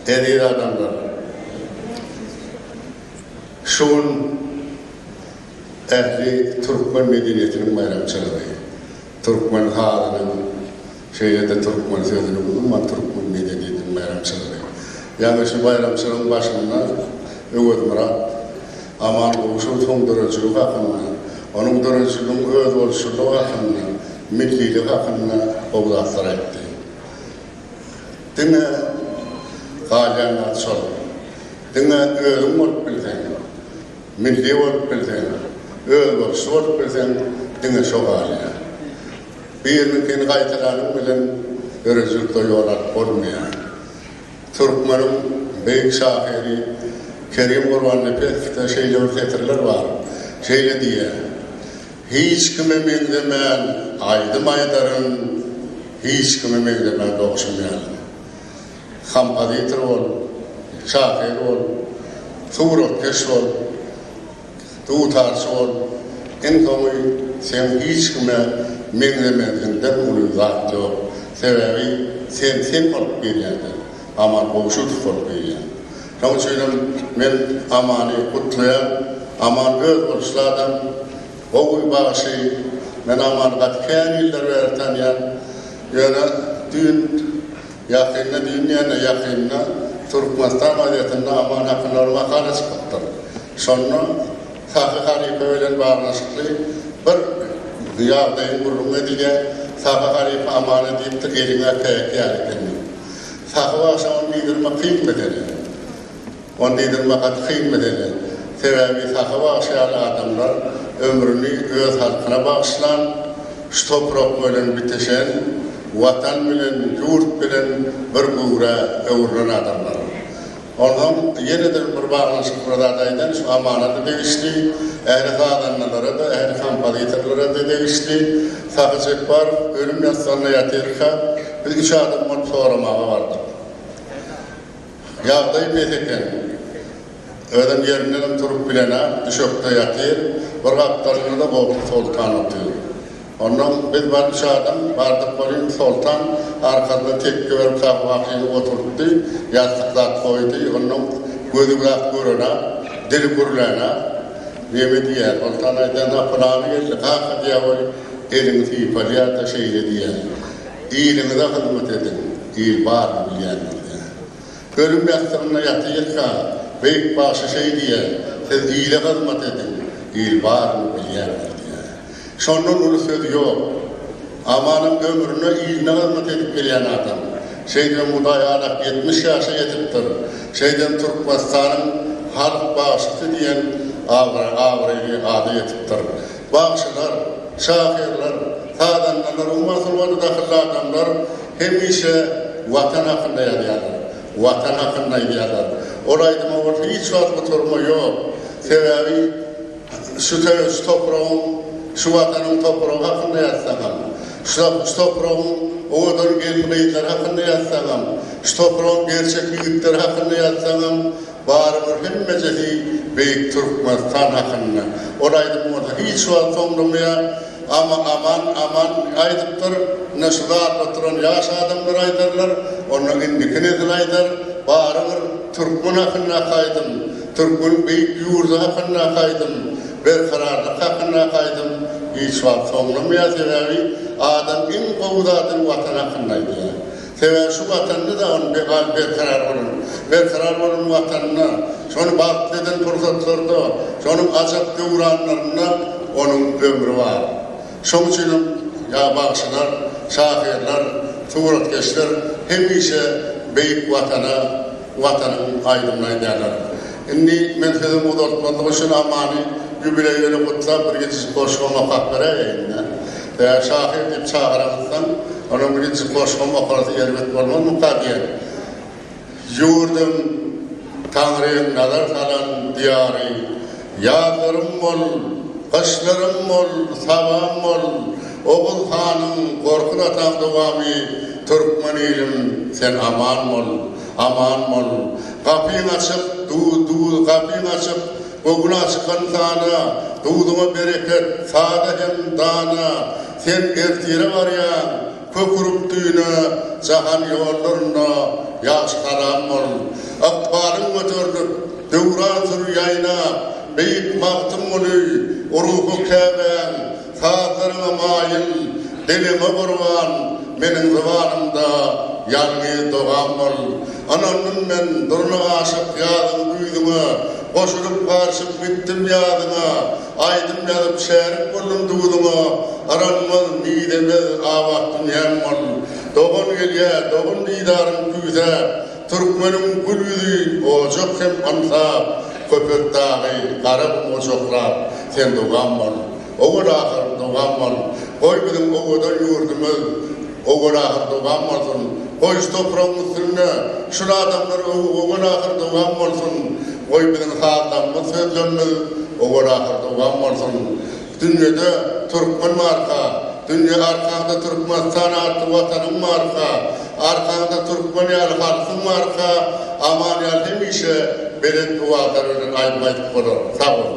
eriyir adamlar. Şun ehli Türkmen medeniyetinin bayramçıları. Türkmen halının şeyde Türkmen sözünü bulunma Türkmen medeniyetinin bayramçıları. Yani şu bayramçılığın başında Öğüt Murat aman oluşu tondurıcılığı hakkında, onun durıcılığın öz oluşuluğu hakkında, millilik hakkında oğlaklar etti. Dine galyanlar sol, dine özüm olup bilsen, milli olup bilsen, öz oluşu olup bilsen, dine çok galya. Birinin kaytıranın bilen örücülükte yolak olmayan. Türkmen'in büyük şahiri Kerim Kurbanlı Pek'te şeyle ürtetirler var. Şeyle diye, hiç kime mengdemen aydım aydarın, hiç kime mengdemen doğuşmayan. Kampaditır ol, şahir ol, tuğrot keş ol, tuğtarsı ol, en kamuy sen hiç kime mengdemediğinden ulu zat yok. Sebebi sen olup geliyordur. Aman boğuşu olup geliyor. Onun için ben amanı kutlayan, aman öz oluşlardan o bağışı, ben aman katken yıllar verten yan, yani dün yakınına, dünyanın yakınına, Türkmenistan adetinde aman hakkında makale çıkarttır. Sonra Sakı Harife öyle bağlaşıklı bir yardayın kurulma diye Sakı Harife amanı deyip de eline kıyaklarını. Sakı varsa onu bildirme kıymetleri. Onu bildirme kat kıymetleri. Sebebi sakı bağışlayan adamlar ömrünü öz halkına bağışlan, şu toprak bilen bitişen, vatan bilen, yurt bilen bir uğra öğrenen adamlar. Ondan yeniden bir bağlanışık buradaydan şu amanatı değişti, ehli kadanlara da, ehli kampaliterlere de değişti. Sakıcık var, ölüm yaslanına yatırka, biz 3 adım olup soramağa vardık. Yağdayı beteken, öden yerinden turup bilene, düşökte yatır, bir kaptarını da boğuk sultan atıyor. Ondan biz var 3 adam, vardık boyun sultan, arkasında tekki verip kahvakini oturttu, yastıklar koydu, ondan gözü kulak görüne, dili gürülene, yemi diye, sultan aydan planı geldi, kalkı diye böyle, elini tipalıya da şeyle diye, iyiliğine de hizmet edin, iyil var mı bilenler diye. Ölüm yastığına yatırka, büyük başı şey diye, siz iyile hizmet edin, iyil var mı bilenler diye. Sonun onu söz yok. Amanın ömrüne iyiliğine hizmet edip gelen adam. Şeyden mudayarak 70 yaşa yetiptir. Şeyden Türkmenistan'ın halk bağışısı diyen ağrıyı adı yetiptir. Bağışılar, şahirler, sadanlar, ummasın vadı dakıllı adamlar hemişe vatan hakkında yadıyarlar. Vatan hakkında yadıyarlar. Olaydım o hiç vakit oturma yok. Sebebi şu toprağın, şu vatanın toprağı hakkında yazsam. Şu toprağın oğudan gelmeyitler hakkında yazsam. Şu toprağın gerçeklikleri hakkında yazsam. Bağırır hemmecesi Büyük Türkmenistan hakkında. Olaydım orada hiç vakit olmaya ama aman aydıptır. Neşular oturan yaş adamlar aydarlar. Onun indikini aydar. Bağırır Türkmen hakkında kaydım. Türkmen büyük yurdu hakkında kaydım. Bir kararlık hakkında kaydım. Hiç vakit olmaya sebebi adam en kovudadın vatan hakkındaydı. Sebebi şu vatanını da onun bir karar olun. Bir karar olun vatanına. Şunu baktıdan fırsatlarda, şunun acap devranlarına onun ömrü var. Şunun için ya bağışlar, şahirler, tuğratkeşler hemişe büyük vatanın aydınlaydılar. Şimdi ben sözüm uzatmadığı için amanı jubileyleri kutla bir geçici koşma hakları yayınlar. Veya şahir deyip çağıramazsan, onun bir geçici koşma makarası elbet olmaz mukadiyen. Yurdum, Tanrı'nın nazar salan diyarı, yazlarım ol, kışlarım ol, sabahım ol, Oğul Han'ın korkun atan devamı, Türkmen ilim sen aman ol. Kapıyı açıp, kapıyı açıp, Oğuna çıkan sana, doğduğuma bereket, sağda hem dana, sen ertire var ya, kökürüp düğüne, cahan yollarına, yaşkaram ol. Akbarın götürdük, döwran sürüyayna, beyik maqtım oluy, uruhu käben, sazlarına mayil, dilime vurgan, menin zıvanımda, yalnız doğan ol. Ananın men durna aşık yazın duyduma, koşulup karşıp gittim yazına, aydım yazıp şerik buldum duyduma, aranmaz midemez avattım yanmal. Doğun gelye, doğun didarım tüyse, Türkmenin gülüdü, o çok hem ansa, köpek dağı, karabım o çoklar, sen doğan mal. O kadar ahır doğan mal. Koy bizim o kadar yurdumuz, o kadar ahır doğan malsın. Koy toprağın üstüne, şuna adamlar o kadar ahır doğan malsın. Koy bizim sağlamız sözlerimiz, o kadar ahır doğan malsın. Dünyada Türkmen marka, dünya arkanda Türkmen sanatı vatanın marka, arkanda Türkmen yal halkın marka, aman yal hemişe belet dualarının aymayıp olur. Sağ olun.